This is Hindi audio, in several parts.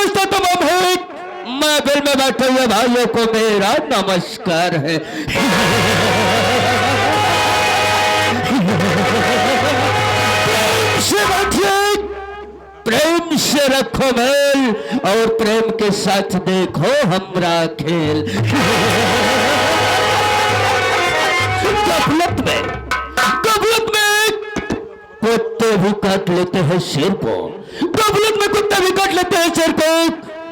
दोस्तों तुम भी महफिल में बैठे हुए भाइयों को मेरा नमस्कार है। प्रेम से रखो मेल और प्रेम के साथ देखो हमरा खेल। गफलत में कुत्ते भी काट लेते हैं शेर को, गफलत में कुत्ते भी काट लेते हैं शेर को।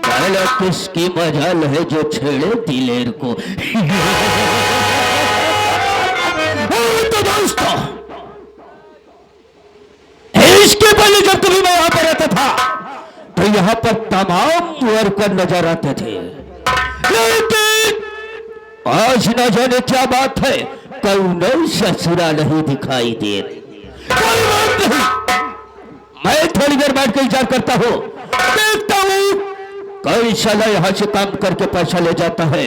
पहले किसकी मजाल है जो छेड़े दिलेर को। तो दोस्तों इसके पहले जब कभी मैं यहां पर रहता था तो यहां पर तमाम वर्कर नजर आते थे, लेकिन आज न जाने क्या बात है, कोई ससुरा नहीं दिखाई दे। कोई बात नहीं, मैं थोड़ी देर बैठ कर विचार करता हूं, देखता हूं कोई साला यहां से काम करके पैसा ले जाता है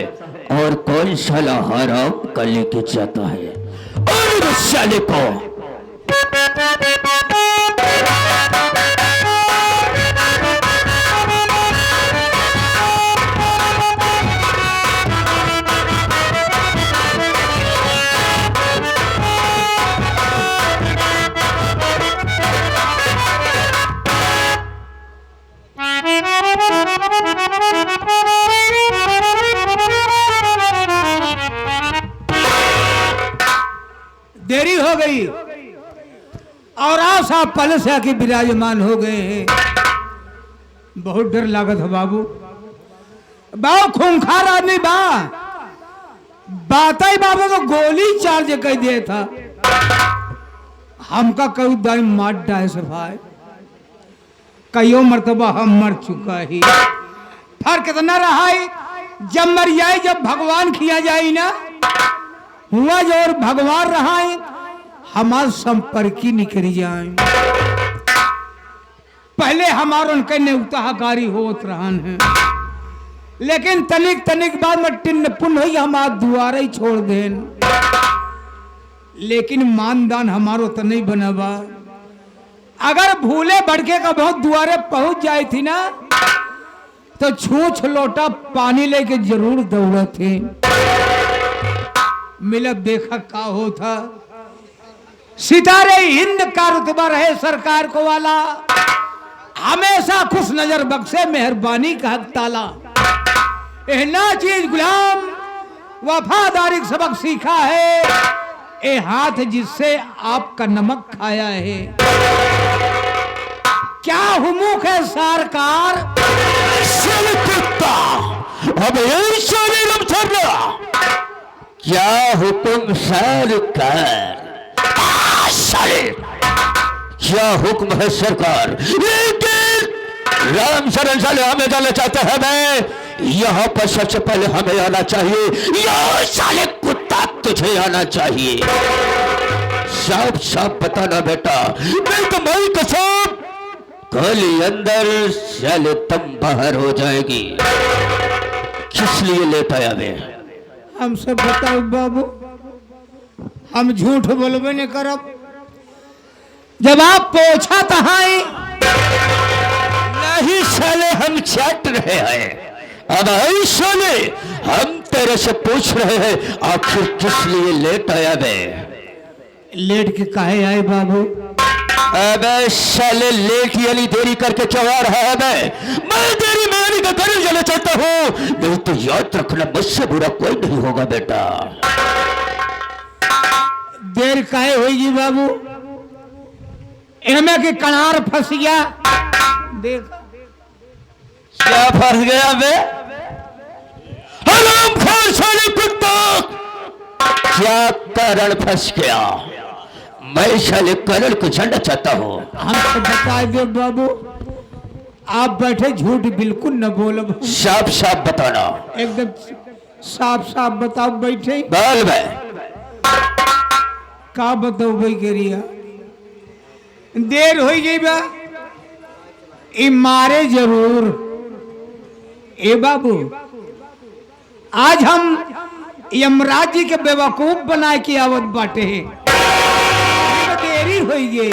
और कोई साला हराम कर लेके जाता है। और उस साले को देरी हो गई और आप साहब पहले से आके विराजमान हो गए हैं। बहुत डर लागत है बाबू, बाबू खूंखार आदमी बात ही बाबू को गोली चार्ज कर दिया था, हमका कई दाई मार डाय सफाई, कईयों मर्तबा हम मर चुका ही। फर्क इतना रहा है जब मर जाए, जब भगवान किया जाए ना हुआ जो, और भगवान रहा है हमारे संपर्क ही निकल जाए। पहले हमारे उनके नेउताकारी होत रहन है, लेकिन तनिक तनिक बाद में टिन्न पुन हुई हमारे दुआरे ही छोड़ देन, लेकिन मानदान हमारो तो नहीं बनवा। अगर भूले भड़के का बहुत दुआरे पहुंच जाए थी ना तो छूछ लोटा पानी लेके जरूर दौड़े थे। मिलब देखा का होता, सितारे हिंद का रुतबा रहे सरकार को वाला, हमेशा खुश नजर बख्शे मेहरबानी का हक ताला। ना चीज गुलाम वफादारी का सबक सीखा है, ए हाथ जिससे आपका नमक खाया है। क्या हुमुक है सरकार, अब क्या हुक्म सरकार, क्या हुक्म है सरकार। लेकिन राम शरण साले हमें जाना चाहते हैं, मैं यहाँ पर सबसे पहले हमें आना चाहिए, यहाँ साले कुत्ता तुझे आना चाहिए। साफ साफ बताना बेटा, नहीं तो मैं कसम कल अंदर साले तुम बाहर हो जाएगी। किस लिए लेता आया वे, हमसे बताओ बाबू, हम झूठ बोलबे नहीं करब। जब आप पोछा तहाई नहीं साले हम चट रहे हैं, अब साले हम तेरे से पूछ रहे हैं आखिर किस लिए लेट आया बे। लेट के काहे आए बाबू, अबे साले लेट यानी देरी करके क्या आ रहा है बे? मैं देरी मेरी का कर जाना चाहता हूँ, नहीं तो याद रखना मुझसे बुरा कोई नहीं होगा बेटा। देर काहे होगी बाबू, इनमें के कनार फंस गया। देख क्या फंस गया बे, हराम खोर साले कुत्ता, क्या कारण फंस गया? मैं साले करण को जानना चाहता हूँ। हमको बता दो बाबू, आप बैठे झूठ बिल्कुल न बोलो, साफ साफ बताना, एकदम साफ साफ बताओ। बैठे बोल बे, का बताओ भाई करिया, देर हो गई बा, ये मारे जरूर। ए बाबू, आज हम यमराज जी के बेवकूफ बना के आवत बाटे हैं, देरी हो गई।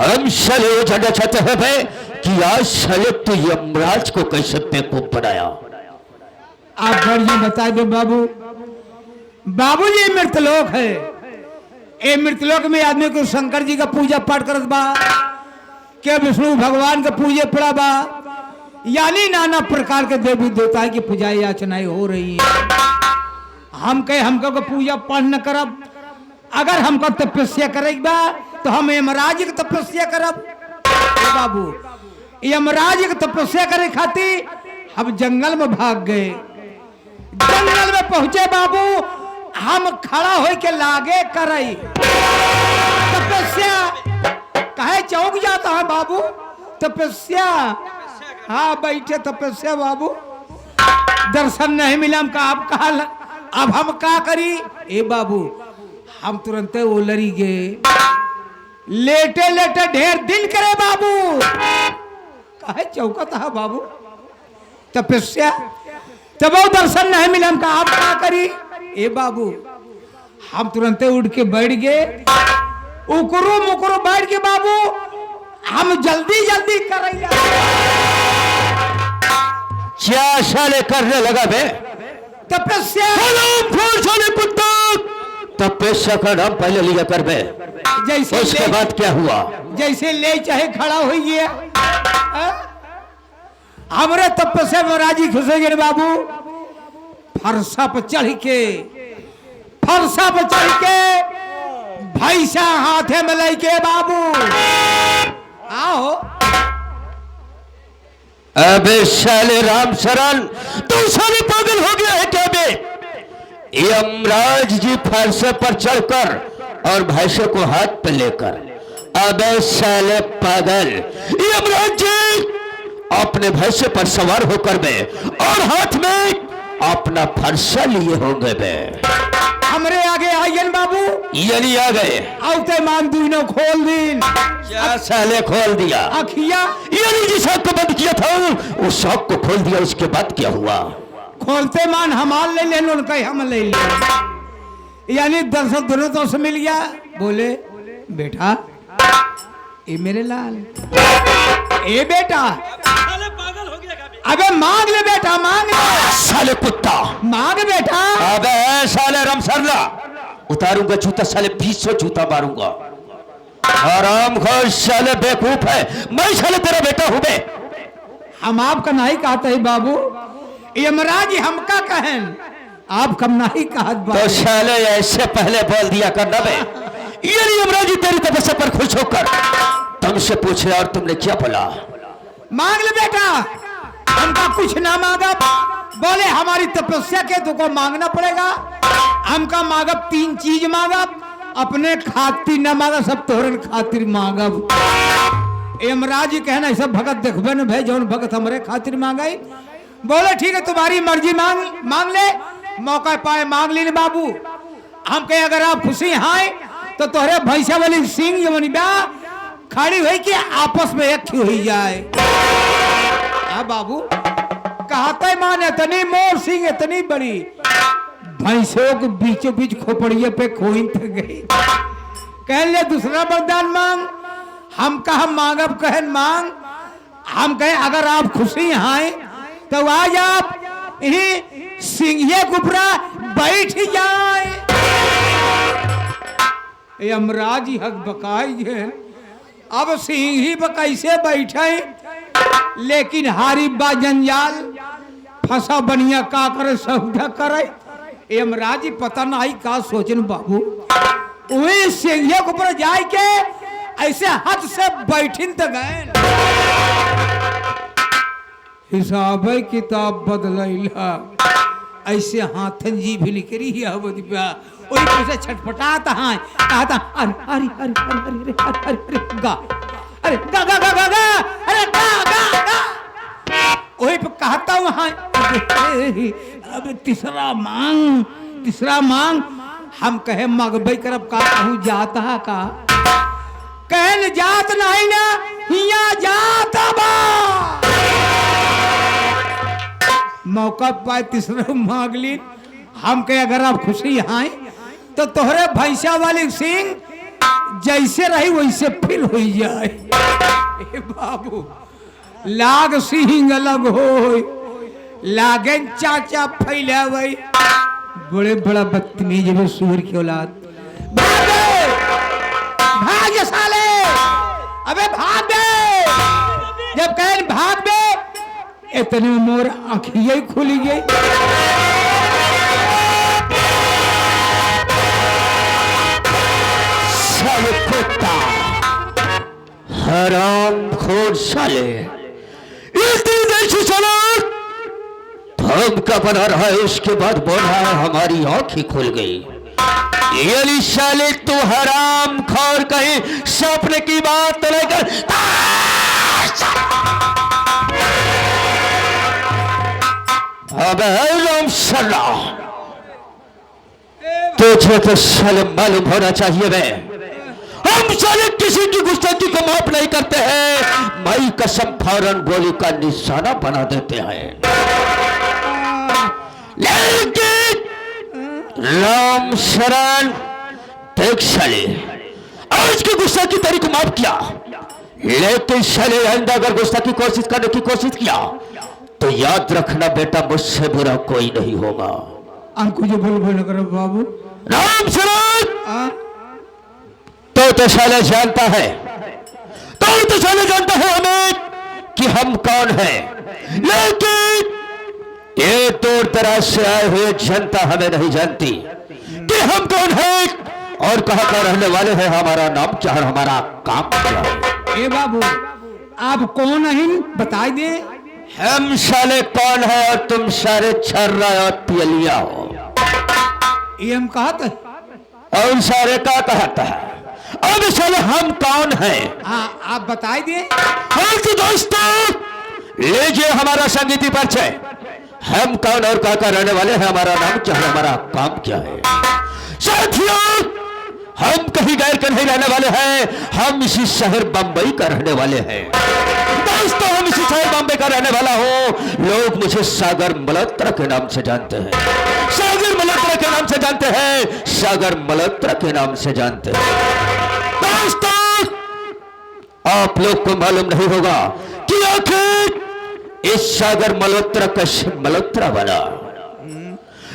हम साले वो झंडा चाहते हैं भाई कि आज साले तो यमराज को कैसे बेवकूफ बनाया। आप बढ़िया बता दो बाबू। बाबू जी मृतलोक है, ये मृतलोक में आदमी को शंकर जी का पूजा पाठ करत बा, के विष्णु भगवान का पूजे पड़ा बा, यानी नाना प्रकार के देवी देवता की पूजा याचनाएं हो रही है। हम कहे हमको को पूजा पाठ न करब, अगर हमको तपस्या करे बा तो हम यमराज की तपस्या करब। बाबू यमराज की तपस्या करे खातिर हम जंगल में भाग गए। जंगल में पहुंचे बाबू, हम खड़ा हो के लागे करई तपस्या। कहे चौक जाता है बाबू तपस्या। हाँ बैठे तपस्या बाबू, दर्शन नहीं मिला। हम कहा आप कहा अब हम का करी। ए बाबू हम तुरंत वो लड़ी गए, लेटे लेटे ढेर दिन करे बाबू। कहे चौकत है बाबू तपस्या, तब वो दर्शन नहीं मिला। हम कहा आप क्या करी। ए बाबू हम तुरंत उठ के बैठ गए, उकरू मुकरू बैठ के बाबू हम जल्दी जल्दी करेंगे। क्या साले करने लगा बे तपस्या। कुत्ता तपस्या का नाम पहले लिया कर बे, जैसे उसके बाद क्या हुआ। जैसे ले चाहे खड़ा हो गया। हमारे तपस्या में राजी खुश हो गए बाबू। फरसा पर चढ़ के, फरसा पर चढ़ के भैंसा हाथे में लेके बाबू आओ। अबे साले राम शरण तू साले पागल हो गया है क्या बे। यमराज जी फरसे पर चढ़कर और भैंसे को हाथ पे लेकर, अबे साले पागल, यमराज जी अपने भैंसे पर सवार होकर बे और हाथ में अपना फरसा लिए होंगे बे। हमरे आगे आइए बाबू। यही आ गए। औते मान दूनो खोल दिन। क्या साले खोल दिया। अखिया यानी जिस आँख को बंद किया था उस आँख को खोल दिया। उसके बाद क्या हुआ। खोलते मान हमार ले लेन, उनका हम ले ले, यानी दर्शक दोनों तो से मिल गया। बोले बेटा ये मेरे लाल, ए बेटा अबे मांग ले बेटा, मांग ले। साले कुत्ता मांग बेटा। अबे साले रमसरला उतारूंगा जूता, साले 200 जूता मारूंगा। आराम खोर साले बेवकूफ है, मैं साले तेरा बेटा हूं बे। हम आपका नहीं कहते है बाबू, यमराज हमका कहन, आप कम नहीं कहत। तो साले ऐसे पहले बोल दिया करना बे। ये यमराज जी तेरी तपस्या पर खुश होकर तुमसे पूछे और तुमने क्या बोला। मांग ले बेटा, हमका कुछ ना मांगा। बोले हमारी तपस्या के तुमको मांगना पड़ेगा। हमका मांगब 3 चीज मांगब, अपने खातिर न मांगा, सब तोहरन खातिर मांगब। यमराज जी कहना ऐसा भगत देखबे न भाई, जौन भगत हमरे खातिर मांगाई। बोले ठीक है तुम्हारी मर्जी, मांग ले। मौका पाए मांग ली बाबू। हम कहे अगर आप खुशी हैं तो तोहरे भैंसा वाली सिंह जमनी बा खड़ी हुई कि आपस में एक हो जाए। बाबू कहते मान इतनी मोर सिंह इतनी बड़ी, भैंसों के बीचों बीच खोपड़िए पे खोइन थ गई। कह ले दूसरा वरदान मांग। हम कहा मांगब, कहन मांग। हम कहे अगर आप खुशी हैं तो आज आप यही सिंहिए कुपरा बैठ जाए। यमराज हक बकाई। अब सिंह ही पर कैसे बैठे, लेकिन हारी बा जंजाल, फंसा बनिया का करे सौदा करे। यमराज पता नहीं का सोचन बाबू। वही सिंहिया के ऊपर जाए के ऐसे हाथ से बैठिन तो गए। हिसाब किताब बदलैला, ऐसे हाथन जी भी निकली है वही कैसे छटपटाता है। कहता अरे अरे अरे अरे अरे अरे अरे गा, अरे गा गा गा गा गा, अरे गा गा गा। वही पे कहता हूँ अब तीसरा मांग, तीसरा मांग। हम कहे मगबई करब का कहूँ जाता है का, कहन जात नहीं ना हिया जाता बा। मौका पाए तीसरा मांग ली। हम कहे अगर आप खुशी हैं तो तोहरे भैंसा वाली सिंह जैसे रही वैसे फिर हो जाए। ए बाबू लाग सिंह अलग हो, लागे चाचा फैला भाई बड़े बड़ा बदतमीज है सूर की औलाद। भागे भाग साले, अबे भाग दे। जब कह भाग दे इतने मोर आँखियां खुली गई। साले कुत्ता, हराम खोर साले, इतनी देर से चला हम का बना रहा है, उसके बाद बोल रहा है हमारी आंखें खुल गई। ये साले तू हराम खोर कहीं सपने की बात लेकर अबे राम सल्ला, तुझे तो साले मालूम होना चाहिए बे, हम साले किसी की गुस्ताखी को माफ नहीं करते हैं, माई कसम फौरन गोली का निशाना बना देते हैं। लेकिन राम शरण देख साले, आज की गुस्ताखी तेरी को माफ किया, लेकिन साले आइंदा अगर गुस्ताखी कोशिश करने की कोशिश किया तो याद रखना बेटा, मुझसे बुरा कोई नहीं होगा। हमको जो बोल बोल करो बाबू। राम शरण तो साले जानता है, तो साले जानता है हमें कि हम कौन है, लेकिन ये दूर दराज से आए हुए जनता हमें नहीं जानती कि हम कौन है और कहां का रहने वाले हैं, हमारा नाम क्या है, हमारा काम क्या है। ए बाबू आप कौन हैं बता दे। हम साले कौन है और तुम सारे छर्रा और पियलिया हो। ये हम कहते और सारे का कहता है, अब साले हम कौन है आप बता दे। हाँ तो दोस्तों लीजिए हमारा संगीती परिचय, हम कौन और कहां का रहने वाले हैं, हमारा नाम क्या है, हमारा काम क्या है। साथियों हम कहीं गैर के नहीं रहने वाले हैं, हम इसी शहर बंबई का रहने वाले हैं। दोस्तों हम इसी शहर बंबई का रहने वाला हूं, लोग मुझे सागर मल्होत्रा के नाम से जानते हैं, सागर मल्होत्रा के नाम से जानते हैं, सागर मल्होत्रा के नाम से जानते हैं। दोस्तों आप लोग को मालूम नहीं होगा कि आखिर इस सागर मल्होत्रा का मल्होत्रा बना।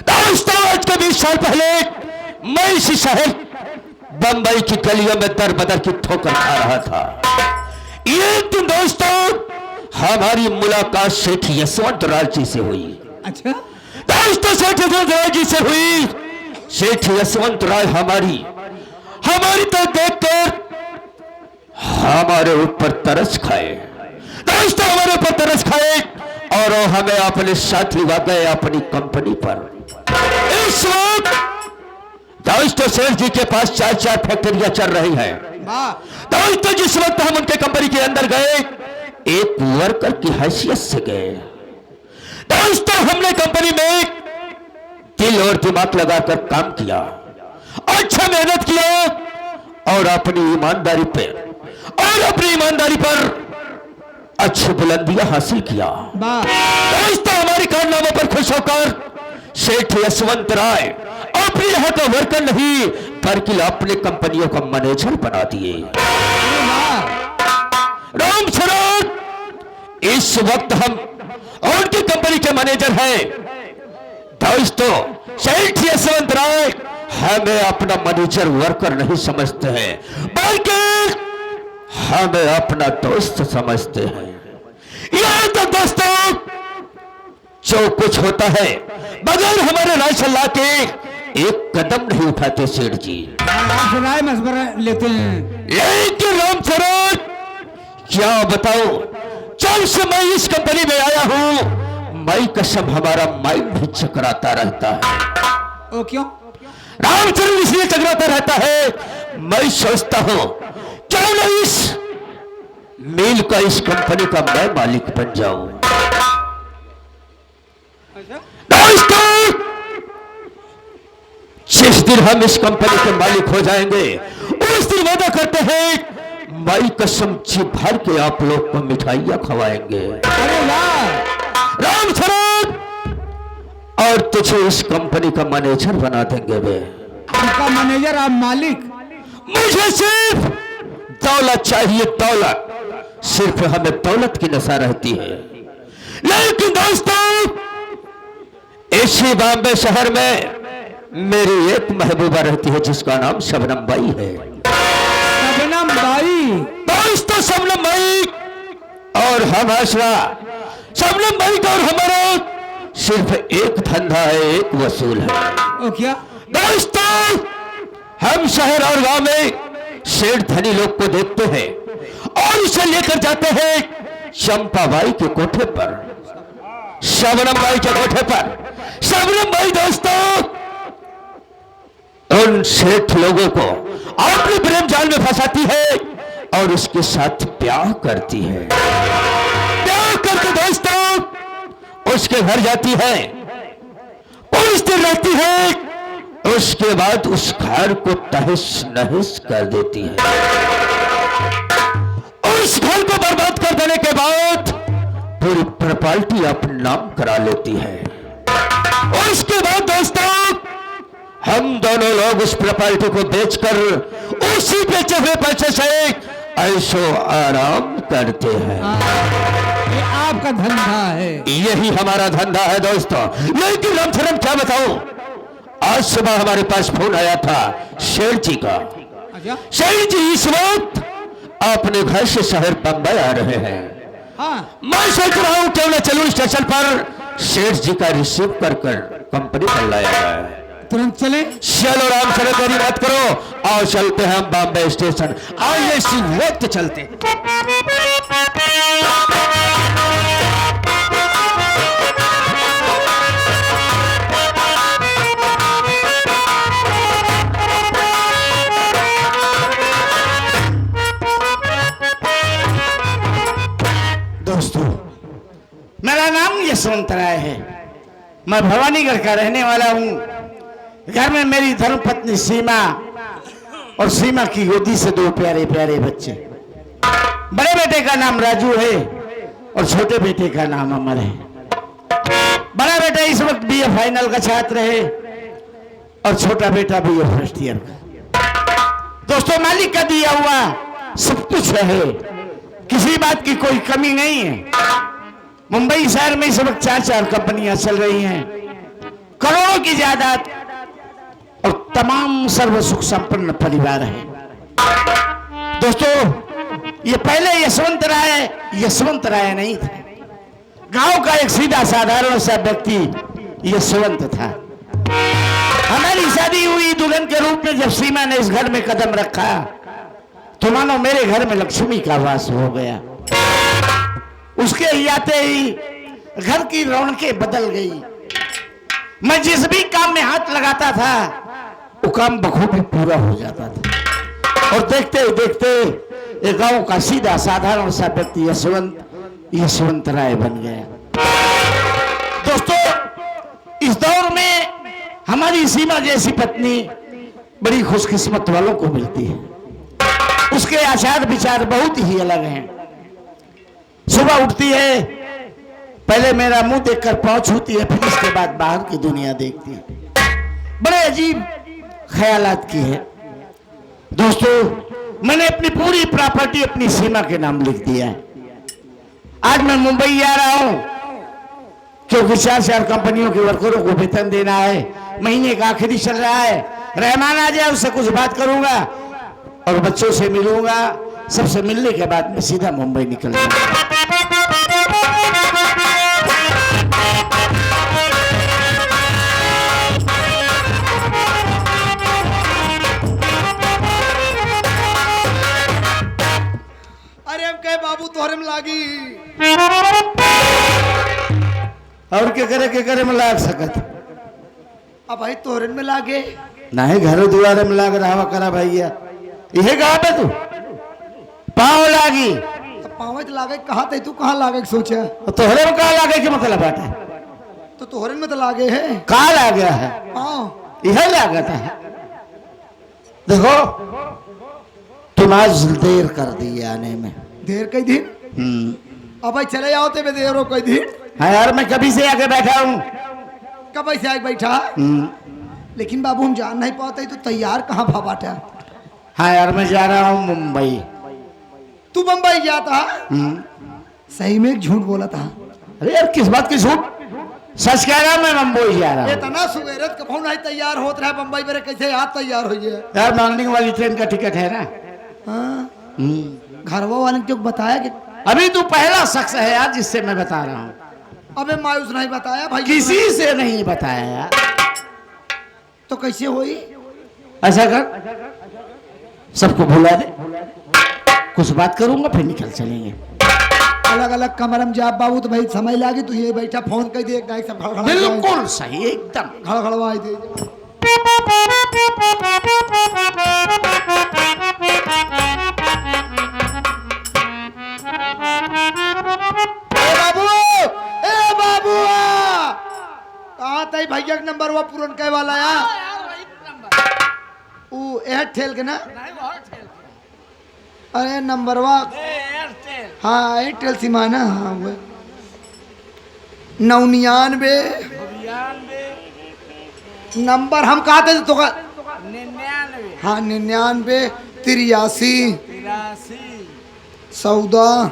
दोस्तों आज के 20 साल पहले मैं इसी शहर बंबई की गलियों में दर बदर की ठोकर खा रहा था। ये तो दोस्तों हमारी मुलाकात सेठ यशवंत राय जी से हुई। अच्छा दोस्तों सेठ यशवंत राय जी से हुई। सेठ यशवंत राय हमारी तो देखकर हमारे ऊपर तरस खाए। दोस्तों हमारे ऊपर तरस खाए और वो हमें अपने साथ लिवा गए अपनी कंपनी पर। इस वक्त दोस्तों सेठ जी के पास 4 फैक्ट्रियां चल रही हैं। दोस्तों जिस वक्त हम उनके कंपनी के अंदर गए एक वर्कर की हैसियत से गए। दोस्तों हमने कंपनी में दिल और दिमाग लगाकर काम किया, अच्छा मेहनत किया और अपनी ईमानदारी पर अच्छी बुलंदियां हासिल किया। दोस्तों हमारी कारनामों पर खुश होकर सेठ यशवंत राय अपने यहाँ का वर्कर नहीं बल्कि अपने कंपनियों का मैनेजर बना दिए। राम शरण इस वक्त हम उनकी कंपनी के मैनेजर हैं। दोस्तों सेठ यशवंत राय हमें अपना मैनेजर वर्कर नहीं समझते हैं बल्कि हमें अपना दोस्त समझते हैं। यह तो दोस्तों जो कुछ होता है बगैर हमारे राय सलाह के एक कदम नहीं उठाते सेठ जी। राय मशवरा लेते हैं। लेकिन राम शरण क्या बताओ, जब से मैं इस कंपनी में आया हूं मैं कसम हमारा माइंड भी चकराता रहता है। ओ क्यों? राम शरण इसलिए चकराता रहता है, मैं सोचता हूं क्यों ना इस मिल का इस कंपनी का मैं मालिक बन जाऊं। दोस्तों जिस दिन हम इस कंपनी के मालिक हो जाएंगे उस दिन वादा करते हैं माई कसम जी भर के आप लोग को मिठाइयां खवाएंगे। अरे वाह! राम शरण और तुझे इस कंपनी का मैनेजर बना देंगे वे। आपका मैनेजर आप मालिक? मुझे सिर्फ दौलत चाहिए, दौलत। सिर्फ हमें दौलत की नशा रहती है। लेकिन दोस्तों, इसी बॉम्बे शहर में मेरी एक महबूबा रहती है जिसका नाम शबनम बाई है। शबनम बाई? दोस्तों, शबनम बाई और हम आशरा, शबनम बाई का और हमारा सिर्फ एक धंधा है, एक वसूल है। ओ क्या? दोस्तों, हम शहर और गांव में शेर धनी लोग को देखते हैं और उसे लेकर जाते हैं चंपाबाई के कोठे पर, शबनम बाई के कोठे पर। शबनम बाई दोस्तों उन सेठ लोगों को अपने प्रेम जाल में फंसाती है और उसके साथ प्यार करती है। प्यार करके दोस्तों उसके घर जाती है, कुछ देर रहती है, उसके बाद उस घर को तहस नहस कर देती है। उस घर को बर्बाद कर देने के बाद पूरी प्रॉपर्टी अपने नाम करा लेती है। उसके बाद दोस्तों हम दोनों लोग उस प्रॉपर्टी को बेचकर उसी बेचे हुए पैसे से ऐशो आराम करते हैं। ये आपका धंधा है? यही हमारा धंधा है दोस्तों। लेकिन हम फिर क्या बताऊं, आज सुबह हमारे पास फोन आया था शेर जी का। अच्छा? शेर जी इस वक्त अपने घर से शहर बम्बई आ रहे हैं। हाँ। मैं सोच रहा हूं क्यों न चलूं स्टेशन पर शेर जी का रिसीव कर कंपनी पर लाया जाए। तुरंत चले? चलो राम चलो, देरी मत करो और चलते हैं हम बॉम्बे स्टेशन। आइए इसी वक्त चलते। दोस्तों, मेरा नाम यशवंत राय है। मैं भवानीगढ़ का रहने वाला हूँ। घर में मेरी धर्मपत्नी सीमा और सीमा की गोदी से दो प्यारे प्यारे बच्चे। बड़े बेटे का नाम राजू है और छोटे बेटे का नाम अमर है। बड़ा बेटा इस वक्त बीए फाइनल का छात्र है और छोटा बेटा बीए फर्स्ट ईयर का। दोस्तों, मालिक का दिया हुआ सब कुछ है, किसी बात की कोई कमी नहीं है। मुंबई शहर में इस वक्त 4 कंपनियां चल रही हैं, करोड़ों की जायदाद और तमाम सर्व सुख संपन्न परिवार है। दोस्तों, ये पहले यशवंत राय नहीं था। गांव का एक सीधा साधारण सा व्यक्ति यशवंत था। हमारी शादी हुई दुल्हन के रूप में जब सीमा ने इस घर में कदम रखा तो मानो मेरे घर में लक्ष्मी का वास हो गया। उसके आते ही घर की रौनकें बदल गई। मैं जिस भी काम में हाथ लगाता था वो काम बखूबी पूरा हो जाता था और देखते देखते एक गांव का सीधा साधारण सा व्यक्ति यशवंत राय बन गया। दोस्तों, इस दौर में हमारी सीमा जैसी पत्नी बड़ी खुशकिस्मत वालों को मिलती है। उसके आचार विचार बहुत ही अलग हैं। सुबह उठती है, पहले मेरा मुंह देखकर पांव छूती है, फिर इसके बाद बाहर की दुनिया देखती है। बड़े अजीब ख्यालात की है। दोस्तों, मैंने अपनी पूरी प्रॉपर्टी अपनी सीमा के नाम लिख दिया है। आज मैं मुंबई आ रहा हूं क्योंकि 4 कंपनियों के वर्करों को वेतन देना है। महीने का आखिरी चल रहा है। रहमान आ जाए, उससे कुछ बात करूंगा और बच्चों से मिलूंगा। सबसे मिलने के बाद मैं सीधा मुंबई निकल जाऊंगा। अरे हम कहे बाबू तोहरे में लागी। और के करे में लाग सकत? अब भाई तोहरे में लागे नहीं, घर दुआरे में लाग रहा करा भैया। यह कहा पे तू पाँव लागी पाँव लागे कहा थे तू कहाँ लागे सोचा? तोहरे में कहा लागे के मतलब बात है? तो तोहरे में तो लागे है। कहा ला गया है? पाँव यह लागत है। देखो, तुम आज देर कर दी आने में। देर कई दिन? अब भाई चले जाओ ते देर हो कई दिन। हाँ यार, मैं कभी से आके बैठा हूँ। कब ऐसे आके बैठा? लेकिन बाबू हम जान नहीं पाते तो तैयार कहाँ भा बाटा? हाँ यार मैं जा रहा हूँ मुंबई। तू मुंबई गया था? सही में एक झूठ बोला था। अरे यार किस बात की झूठ? सच कह रहा मैं मुंबई जा रहा हूँ। इतना सुबेरे कभी नहीं तैयार होत रहा मुंबई में, कैसे आज तैयार हो गया? यार मॉर्निंग वाली ट्रेन का टिकट है ना। हाँ घरवा वाले ने बताया कि अभी तू पहला शख्स है यार जिससे मैं बता रहा हूँ। अबे मायूस नहीं बताया भाई, किसी से नहीं बताया यार। तो कैसे हुई? ऐसा कर, सबको भुला दे, कुछ बात करूंगा फिर निकल चलेंगे। अलग अलग कमरे में जा बाबू तो भाई समय लागी, तू ये बैठा फोन कर दे सब खड़खड़ा बिल्कुल सही एकदम खड़खड़वाई दे। ए बाबू कहाँ तई भैया का नंबर हुआ पूरन कह वाला यार? वो एयरटेल के ना? अरे नंबरवा हाँ एयरटेल सिमा ना। हाँ वो 99 नंबर हम कहा थे तो 99 हाँ 99 83 14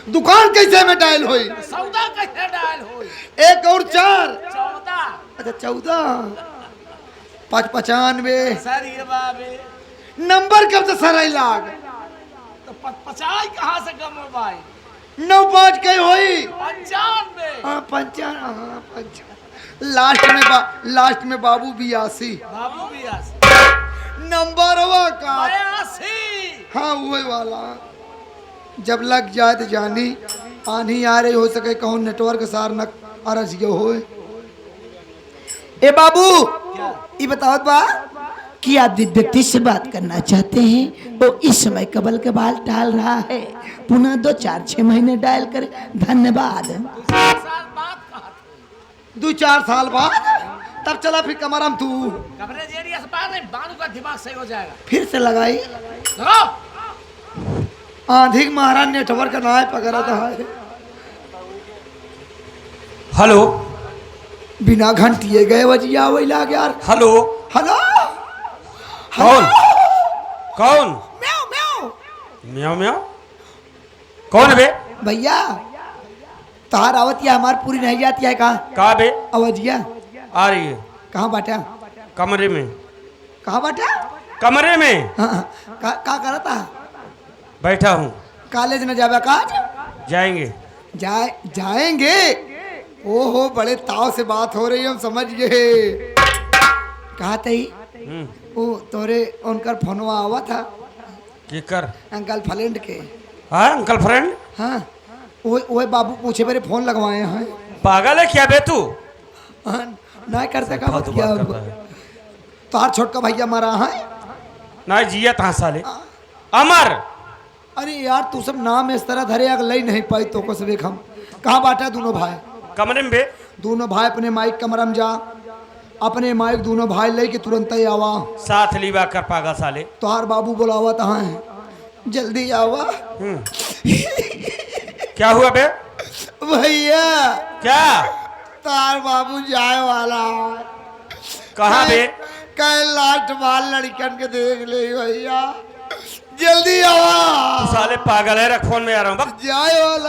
दुकान कैसे में डायल हुई? सौदा कैसे डायल होई? 1 और 4 14 अच्छा 14 95 सर ये बाबे नंबर कब से सराई लाग तो 50 कहाँ से कम हो भाई? 95 कहीं हुई 95 हाँ 55 हाँ 55 लास्ट में बाबू 82 बाबू भी नंबर हुआ का 82 हाँ वही वाला। जब लग जाए तो जानी आनी आ रही हो सके कहूँ नेटवर्क सार न अरज हो। ए बाबू ये बताओ बा कि आप जिस व्यक्ति से बात करना चाहते हैं वो इस समय कबल के बाल डाल रहा है, पुनः 2 4 6 महीने डायल करे। धन्यवाद। 2 4 साल बाद तब चला फिर कमरम तू कमरे जेरिया से बाहर नहीं, बालू का दिमाग सही हो जाएगा। फिर से लगाई लगाओ आंधिक महाराज नेटवर्क ना पकड़ा था। हेलो बिना घंटिए गए बजिया वही लाग यार। हेलो हेलो कौन कौन? म्याऊ म्याऊ म्याऊ म्याऊ कौन है बे? भैया तार आवतिया हमार पूरी नहीं जाती है कहाँ बे? अवजिया आ रही है कहाँ बाटा? कमरे में। कहाँ बाटा? कमरे में हाँ का करता? बैठा हूँ। कॉलेज न जावे काज? जाएंगे जाएंगे। ओहो बड़े ताव से बात हो रही है, हम समझ गए। कहा तई वो तोरे उनकर फोनवा आवा था की कर अंकल फ्रेंड के। हाँ अंकल फ्रेंड। हाँ वो बाबू पूछे मेरे फोन लगवाए हैं। पागल है क्या बे तू? हाँ, ना करते का फालतू क्या बात करता है। तार छोटका भैया मरा है ना जिया तहाँ साले अमर। अरे यार तू सब नाम इस तरह धरे अगर लई नहीं पाई तो को सब एक हम कहाँ बाटा? दोनों भाई कमरे में बे। दोनों भाई अपने माइक कमरा में जा, अपने माइक दोनों भाई ले के तुरंत ही आवा। साथ लीवा कर पागल साले। तोहार बाबू बोलावा तहाँ है, जल्दी आवा। क्या हुआ बे? भैया क्या? तार बाबू जाए वाला है। कहाँ बे? कल लास्ट बार लड़कन के देख ले भैया, जल्दी आवा। तू साले पागल है, रख फोन में आ रहा हूँ। जाए वाला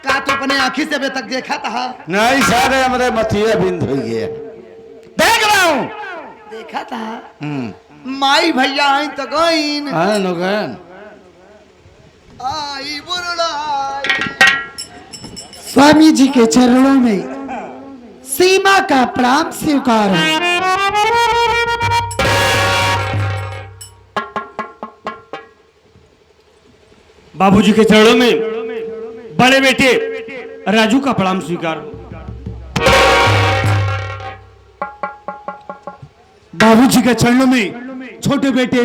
का तो अपने आँखी से अभी तक देखा था? नहीं सारे हमारे मथिया बिंद हो गया, देख रहा हूँ। देखा था माई भैया आई तो गईन हाँ नगन आई बुरड़ाई। स्वामी जी के चरणों में सीमा का प्रणाम स्वीकार। बाबूजी के चरणों में बड़े बेटे राजू का प्रणाम स्वीकार। बाबूजी के चरणों में छोटे बेटे